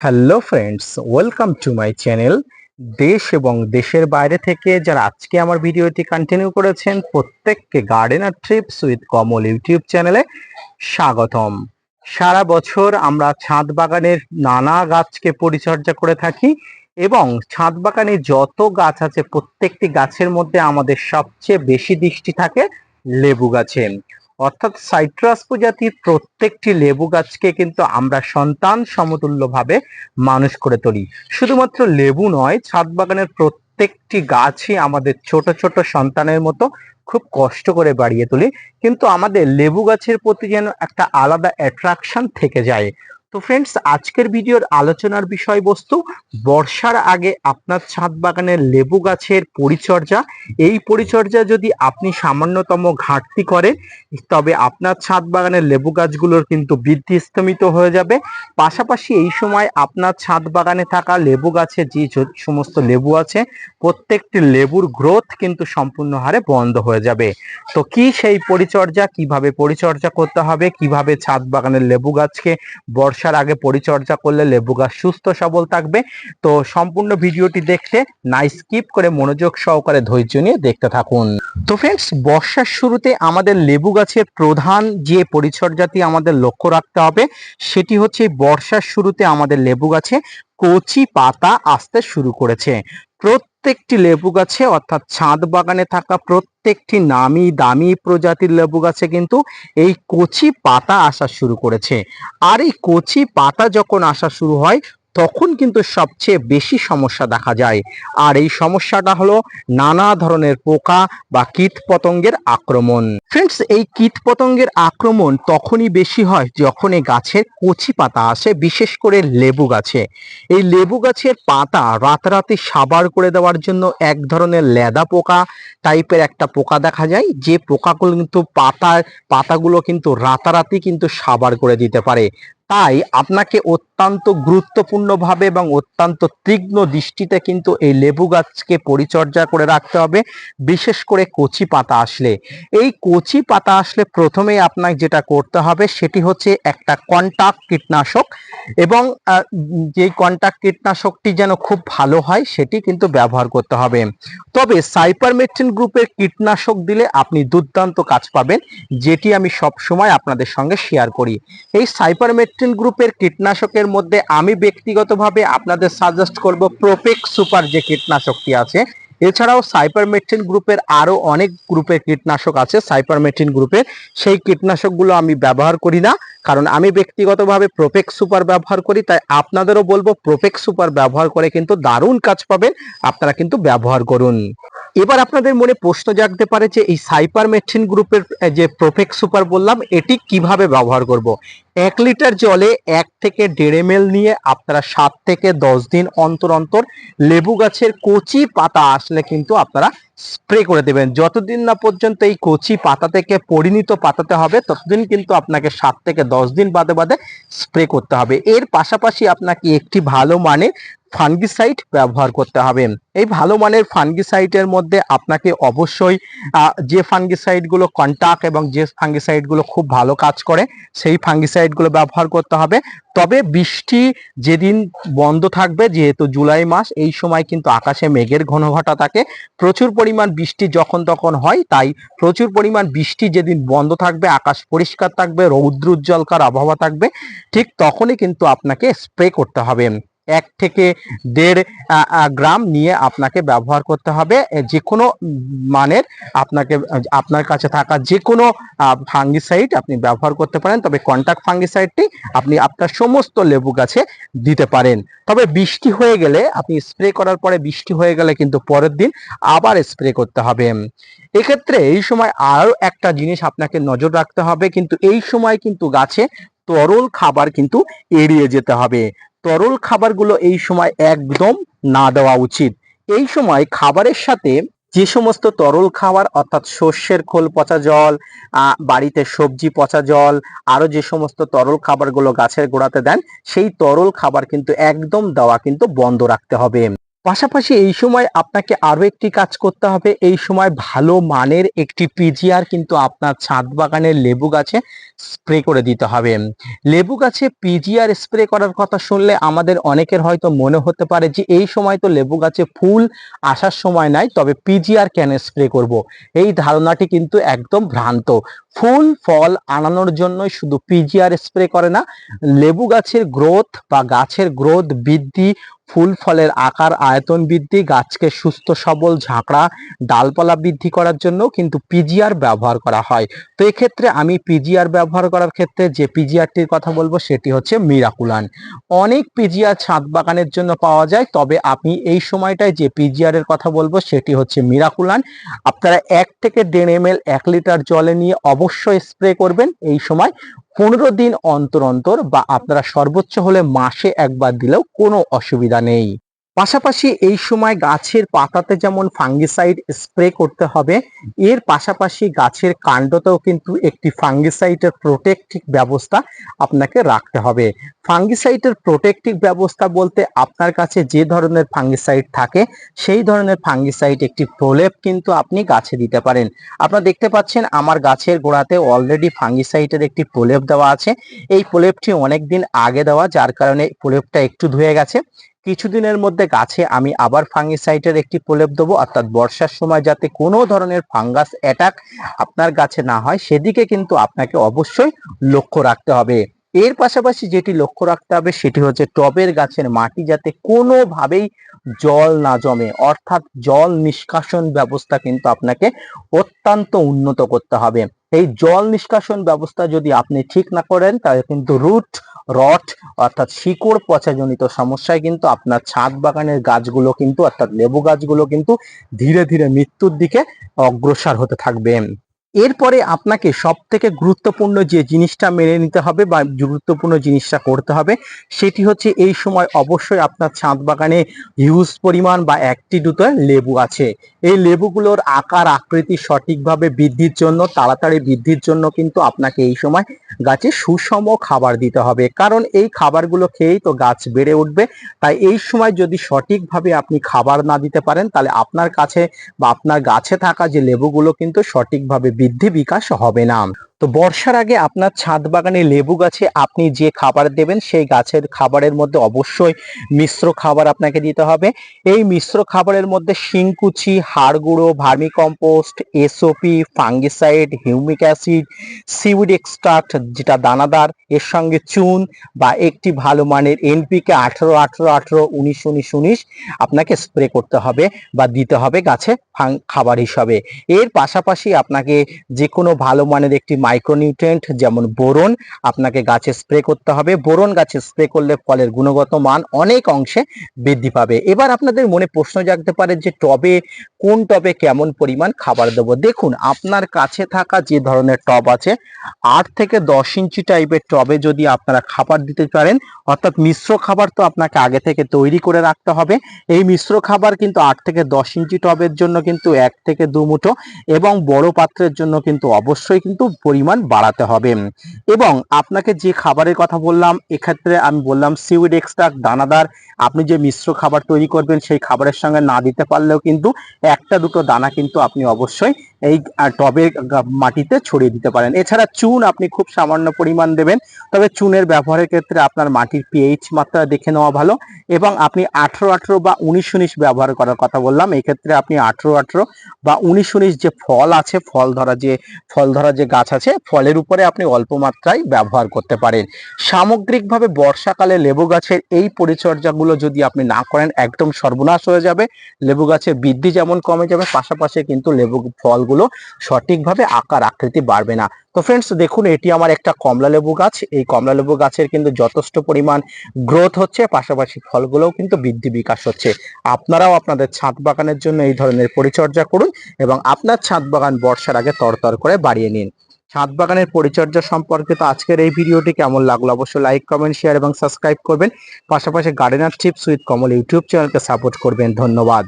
Hello friends, welcome to my channel. দেশ এবং দেশের বাইরে থেকে যারা আজকে আমার ভিডিওটি কন্টিনিউ করেছেন প্রত্যেককে gardener TRIPS with Kamal YouTube চ্যানেলে স্বাগতম। সারা বছর আমরা ছাদ বাগানের নানা গাছকে পরিচর্যা করে থাকি এবং ছাদ বাগানে যত গাছ আছে প্রত্যেকটি গাছের মধ্যে আমাদের সবচেয়ে বেশি দৃষ্টি থাকে লেবু গাছে। অর্থাৎ সাইট্রাস প্রজাতির প্রত্যেকটি লেবু গাছকে কিন্তু আমরা সন্তান সমতুল্যভাবে মানুষ করে তুলি। শুধুমাত্র লেবু নয়, ছাদ বাগানের প্রত্যেকটি গাছই আমাদের ছোট ছোট সন্তানের মতো খুব কষ্ট করে বাড়িয়ে তুলি, কিন্তু আমাদের লেবু গাছের প্রতি যেন একটা আলাদা অ্যাট্রাকশন থেকে যায়। তো ফ্রেন্ডস, আজকের ভিডিওর আলোচনার বিষয়বস্তু বর্ষার আগে আপনার ছাদ বাগানের লেবু গাছের পরিচর্যা। এই পরিচর্যা যদি আপনি সামান্যতম ঘাটতি করেন তবে আপনার ছাদ বাগানের লেবু গাছগুলোর কিন্তু বৃদ্ধি স্তমিত হয়ে যাবে। পাশাপাশি এই সময় আপনার ছাদ বাগানে থাকা লেবু গাছে যে সমস্ত লেবু আছে প্রত্যেকটি লেবুর গ্রোথ কিন্তু সম্পূর্ণ হারে বন্ধ হয়ে যাবে। তো কি সেই পরিচর্যা, কিভাবে পরিচর্যা করতে হবে, কিভাবে ছাদ বাগানের লেবু গাছকে বর্ষার আগে পরিচর্যা করলে লেবু গাছ সুস্থ সবল থাকবে, তো সম্পূর্ণ ভিডিওটি দেখতে না স্কিপ করে মনোযোগ সহকারে ধৈর্য নিয়ে দেখতে থাকুন। তো ফ্রেন্ডস, বর্ষার শুরুতে আমাদের লেবু গাছের প্রধান যে পরিচর্যাটি আমাদের লক্ষ্য রাখতে হবে সেটি হচ্ছে বর্ষার শুরুতে আমাদের লেবু গাছে কচি পাতা আসতে শুরু করেছে। প্রত্যেকটি লেবু গাছে অর্থাৎ ছাদ বাগানে থাকা প্রত্যেকটি নামি দামি প্রজাতির লেবু গাছে কিন্তু এই কচি পাতা আসা শুরু করেছে। আর এই কচি পাতা যখন আসা শুরু হয় তখন কিন্তু সবচেয়ে বেশি সমস্যা দেখা যায়। আর এই সমস্যাটা হলো নানা ধরনের পোকা বা কীট পতঙ্গের আক্রমণ। ফ্রেন্ডস, এই কীট পতঙ্গের আক্রমণ তখনই বেশি হয় যখন এই গাছের কচি পাতা আসে, বিশেষ করে লেবু গাছে। এই লেবু গাছের পাতা রাতারাতি সাবার করে দেওয়ার জন্য এক ধরনের লেদা পোকা টাইপের একটা পোকা দেখা যায়, যে পোকাগুলো কিন্তু পাতাগুলো কিন্তু রাতারাতি কিন্তু সাবার করে দিতে পারে। তাই আপনাকে অত্যন্ত গুরুত্বপূর্ণভাবে এবং অত্যন্ত তীক্ষ্ণ দৃষ্টিতে কিন্তু এই লেবু গাছকে পরিচর্যা করে রাখতে হবে। বিশেষ করে কচি পাতা আসলে, এই কচি পাতা আসলে প্রথমেই আপনাকে যেটা করতে হবে সেটি হচ্ছে একটা কন্টাক্ট কীটনাশক, এবং যেই কন্টাক্ট কীটনাশকটি যেন খুব ভালো হয় সেটি কিন্তু ব্যবহার করতে হবে। তবে সাইপারমেথ্রিন গ্রুপের কীটনাশক দিলে আপনি দুর্দান্ত কাজ পাবেন, যেটি আমি সব সময় আপনাদের সঙ্গে শেয়ার করি। এই সাইপারমেথ্রিন গ্রুপের কীটনাশকের মধ্যে আমি ব্যক্তিগতভাবে আপনাদের সাজেস্ট করব প্রোপেক্স সুপার যে কীটনাশকটি আছে। এছাড়াও সাইপারমেথ্রিন গ্রুপের আরো অনেক গ্রুপের কীটনাশক আছে সাইপারমেথ্রিন গ্রুপের, সেই কীটনাশকগুলো আমি ব্যবহার করি না, কারণ আমি ব্যক্তিগতভাবে প্রোপেক্স সুপার ব্যবহার করি। তাই আপনাদেরও বলবো প্রোপেক্স সুপার ব্যবহার করে কিন্তু দারুণ কাজ পাবেন, আপনারা কিন্তু ব্যবহার করুন। এবার আপনাদের মনে প্রশ্ন জাগতে পারে যে এই সাইপারমেথ্রিন গ্রুপের যে প্রোপেক্স সুপার বললাম এটি কিভাবে ব্যবহার করব। 1 লিটার জলে 1 থেকে 1.5 ml নিয়ে আপনারা 7 থেকে 10 দিন অন্তর অন্তর লেবু গাছের কচি পাতা আসলে কিন্তু আপনারা স্প্রে করে দেবেন। যতদিন না পর্যন্ত এই কচি পাতা থেকে পরিণত পাতাতে হবে ততদিন কিন্তু আপনাকে 7 থেকে 10 দিন বাদে বাদে স্প্রে করতে হবে। এর পাশাপাশি আপনাকে একটি ভালো মানের ফাঙ্গিসাইড ব্যবহার করতে হবে। এই ভালো মানের ফাঙ্গিসাইডের মধ্যে আপনাকে অবশ্যই যে ফাঙ্গিসাইডগুলো কন্টাক্ট এবং যে ফাঙ্গিসাইডগুলো খুব ভালো কাজ করে সেই ফাঙ্গিসাইডগুলো ব্যবহার করতে হবে। তবে বৃষ্টি যেদিন বন্ধ থাকবে, যেহেতু জুলাই মাস, এই সময় কিন্তু আকাশে মেঘের ঘনঘটা থাকে, প্রচুর পরিমাণ বৃষ্টি যখন তখন হয়, তাই প্রচুর পরিমাণ বৃষ্টি যেদিন বন্ধ থাকবে, আকাশ পরিষ্কার থাকবে, রৌদ্রোজ্জ্বলকার আবহাওয়া থাকবে, ঠিক তখনই কিন্তু আপনাকে স্প্রে করতে হবে। 1 থেকে 1.5 গ্রাম নিয়ে আপনাকে ব্যবহার করতে হবে। যে কোনো মানের আপনাকে আপনার কাছে থাকা যে কোনো ফাঙ্গিসাইড আপনি ব্যবহার করতে পারেন, তবে কন্টাক্ট ফাঙ্গিসাইডটি আপনি আপনার সমস্ত লেবু গাছে দিতে পারেন। তবে বৃষ্টি হয়ে গেলে, আপনি স্প্রে করার পরে বৃষ্টি হয়ে গেলে কিন্তু পরের দিন আবার স্প্রে করতে হবে। এক্ষেত্রে এই সময় আরো একটা জিনিস আপনাকে নজর রাখতে হবে, কিন্তু এই সময় কিন্তু গাছে তরল খাবার কিন্তু এড়িয়ে যেতে হবে। তরল খাবারগুলো এই সময় একদম না দেওয়া উচিত। এই সময় খাবারের সাথে যে সমস্ত তরল খাবার অর্থাৎ সর্ষের খোল পচা জল, বাড়িতে সবজি পচা জল, আরো যে সমস্ত তরল খাবারগুলো গাছের গোড়াতে দেন সেই তরল খাবার কিন্তু একদম দেওয়া কিন্তু বন্ধ রাখতে হবে। পাশাপাশি এই সময় আপনাকে আরো একটি কাজ করতে হবে। এই সময় ভালো মানের একটি পিজিআর কিন্তু আপনার ছাদ বাগানের লেবু গাছে স্প্রে করে দিতে হবে। লেবু গাছে পিজিআর স্প্রে করার কথা শুনলে আমাদের অনেকের হয়তো মনে হতে পারে যে এই সময় তো লেবু গাছে ফুল আসার সময় নাই, তবে পিজিআর কেন স্প্রে করব। এই ধারণাটি কিন্তু একদম ভ্রান্ত। ফুল ফল আনানোর জন্যই শুধু পিজিআর স্প্রে করে না, লেবু গাছের গ্রোথ বা গাছের গ্রোথ বৃদ্ধি, ফুল ফলের আকার আয়তন বৃদ্ধি, গাছকে সুস্থ সবল ঝাঁকড়া ডালপালা বৃদ্ধি করার জন্য কিন্তু পিজিআর ব্যবহার করা হয়। তো এক্ষেত্রে আমি পিজিআর ব্যবহার করার ক্ষেত্রে যে পিজিআরটির কথা বলবো সেটি হচ্ছে মিরাকুলান। অনেক পিজিআর ছাদ বাগানের জন্য পাওয়া যায়, তবে আমি এই সময়টায় যে পিজিআর এর কথা বলবো সেটি হচ্ছে মিরাকুলান। আপনারা 1 থেকে 1.5 ml 1 লিটার জলে নিয়ে অবশ্যই স্প্রে করবেন এই সময়। 15 দিন অন্তর অন্তর বা আপনারা সর্বোচ্চ হলে মাসে একবার দিলেও কোনো অসুবিধা নেই। পাশাপাশি এই সময় গাছের পাতাতে যেমন ফাঙ্গিসাইড স্প্রে করতে হবে, এর পাশাপাশি গাছের কাণ্ডতেও কিন্তু একটি ফাঙ্গিসাইডের প্রোটেক্টিভ ব্যবস্থা আপনাকে রাখতে হবে। ফাঙ্গিসাইডের প্রোটেক্টিভ ব্যবস্থা বলতে আপনার কাছে যে ধরনের ফাঙ্গিসাইড থাকে সেই ধরনের ফাঙ্গিসাইড একটি প্রলেপ কিন্তু আপনি গাছে দিতে পারেন। আপনারা দেখতে পাচ্ছেন আমার গাছের গোড়াতে অলরেডি ফাঙ্গিসাইডের একটি প্রলেপ দেওয়া আছে। এই প্রলেপটি অনেকদিন আগে দেওয়া, যার কারণে প্রলেপটা একটু ধুয়ে গেছে। কিছুদিনের মধ্যে গাছে আমি আবার ফাঙ্গিসাইডের একটি প্রলেপ দেবো, অর্থাৎ বর্ষার সময় যাতে কোনো ধরনের ফাঙ্গাস অ্যাটাক আপনার গাছে না হয় সেদিকে কিন্তু আপনাকে অবশ্যই লক্ষ্য রাখতে হবে। এর পাশাপাশি যেটি লক্ষ্য রাখতে হবে সেটি হচ্ছে টবের গাছের মাটি যাতে কোনোভাবেই জল না জমে, অর্থাৎ জল নিষ্কাশন ব্যবস্থা কিন্তু আপনাকে অত্যন্ত উন্নত করতে হবে। এই জল নিষ্কাশন ব্যবস্থা যদি আপনি ঠিক না করেন তাহলে কিন্তু রুট রট অর্থাৎ শিকড় পচাজনিত সমস্যায় কিন্তু আপনার ছাদ বাগানের গাছগুলো কিন্তু অর্থাৎ লেবু গাছগুলো কিন্তু ধীরে ধীরে মৃত্যুর দিকে অগ্রসর হতে থাকবে। এরপরে আপনাকে সব থেকে গুরুত্বপূর্ণ যে জিনিসটা মেনে নিতে হবে বা গুরুত্বপূর্ণ জিনিসটা করতে হবে সেটি হচ্ছে এই সময় অবশ্যই আপনার ছাদ বাগানে হিউজ পরিমাণ বা 1টি 2টো লেবু আছে। এই লেবুগুলোর আকার আকৃতি সঠিকভাবে বৃদ্ধির জন্য, তাড়াতাড়ি বৃদ্ধির জন্য কিন্তু আপনাকে এই সময় গাছে সুষম খাবার দিতে হবে, কারণ এই খাবারগুলো খেয়েই তো গাছ বেড়ে উঠবে। তাই এই সময় যদি সঠিকভাবে আপনি খাবার না দিতে পারেন তাহলে আপনার কাছে বা আপনার গাছে থাকা যে লেবুগুলো কিন্তু সঠিকভাবে বৃদ্ধি বিকাশ হবে না। তো বর্ষার আগে আপনার ছাদ বাগানে লেবু গাছে আপনি যে খাবার দেবেন সেই গাছের খাবারের মধ্যে অবশ্যই মিশ্র খাবার আপনাকে দিতে হবে। এই মিশ্র খাবারের মধ্যে শিংকুচি, হাড় গুঁড়ো, vermi compost, SOP, fungicide, humic acid, seaweed extract যেটা দানাদার, এর সঙ্গে চুন বা একটি ভালো মানের এনপিকে 18-18-18-19-19-19 আপনাকে স্প্রে করতে হবে বা দিতে হবে গাছে খাবার হিসাবে। এর পাশাপাশি আপনাকে যে কোনো ভালো মানের একটি মাইক্রোনিউট্রিয়েন্ট যেমন বোরন আপনাকে গাছে স্প্রে করতে হবে। বোরন গাছে স্প্রে করলে ফলের গুণগত মান অনেক অংশে বৃদ্ধি পাবে। এবার আপনাদের মনে প্রশ্ন জাগতে পারে যে কোন টবে কেমন পরিমাণ খাবার দেবো। দেখুন আপনার কাছে থাকা যে ধরনের টব আছে 8 থেকে 10 ইঞ্চি টাইপের টবে যদি আপনারা খাবার দিতে পারেন, অর্থাৎ মিশ্র খাবার তো আপনাকে আগে থেকে তৈরি করে রাখতে হবে। এই মিশ্র খাবার কিন্তু 8 থেকে 10 ইঞ্চি টবের জন্য কিন্তু 1 থেকে 2 মুঠো এবং বড় পাত্রের জন্য কিন্তু অবশ্যই কিন্তু পরিমাণ বাড়াতে হবে। এবং আপনাকে যে খাবারের কথা বললাম এক্ষেত্রে আমি বললাম সিউইড এক্সট্রাক্ট দানাদার, আপনি যে মিশ্র খাবার তৈরি করবেন সেই খাবারের সঙ্গে না দিতে পারলেও কিন্তু 1-2টো দানা কিন্তু আপনি অবশ্যই এই টবের মাটিতে ছড়িয়ে দিতে পারেন। এছাড়া চুন আপনি খুব সামান্য পরিমাণ দেবেন, তবে চুনের ব্যবহারের ক্ষেত্রে আপনার মাটির পিএইচ মাত্রা দেখে নেওয়া ভালো। এবং আপনি 18-18 বা 19-19 ব্যবহার করার কথা বললাম, এই ক্ষেত্রে আপনি 18-18 বা 19-19 যে ফল আছে ফল ধরা যে গাছ আছে ফলের উপরে আপনি অল্প মাত্রায় ব্যবহার করতে পারেন। সামগ্রিকভাবে বর্ষাকালে লেবু গাছের এই পরিচর্যাগুলো যদি আপনি না করেন একদম সর্বনাশ হয়ে যাবে। লেবু গাছের বৃদ্ধি যেমন কমে যাবে, পাশাপাশি কিন্তু লেবু ফলগুলো সঠিকভাবে আকার আকৃতি বাড়বে না। তো ফ্রেন্ডস দেখুন এটি আমার একটা কমলা লেবু গাছ। এই কমলা লেবু গাছের কিন্তু যথেষ্ট পরিমাণ গ্রোথ হচ্ছে, পাশাপাশি ফলগুলোও কিন্তু বৃদ্ধি বিকাশ হচ্ছে। আপনারাও আপনাদের ছাদ বাগানের জন্য এই ধরনের পরিচর্যা করুন এবং আপনার ছাদ বাগান বর্ষার আগে তরতর করে বাড়িয়ে নিন। ছাদ বাগানের পরিচর্যা সম্পর্কে তো আজকের এই ভিডিওটি কেমন লাগলো অবশ্যই লাইক, কমেন্ট, শেয়ার এবং সাবস্ক্রাইব করবেন। পাশাপাশি gardener tips with Kamal YouTube চ্যানেলকে সাপোর্ট করবেন। ধন্যবাদ।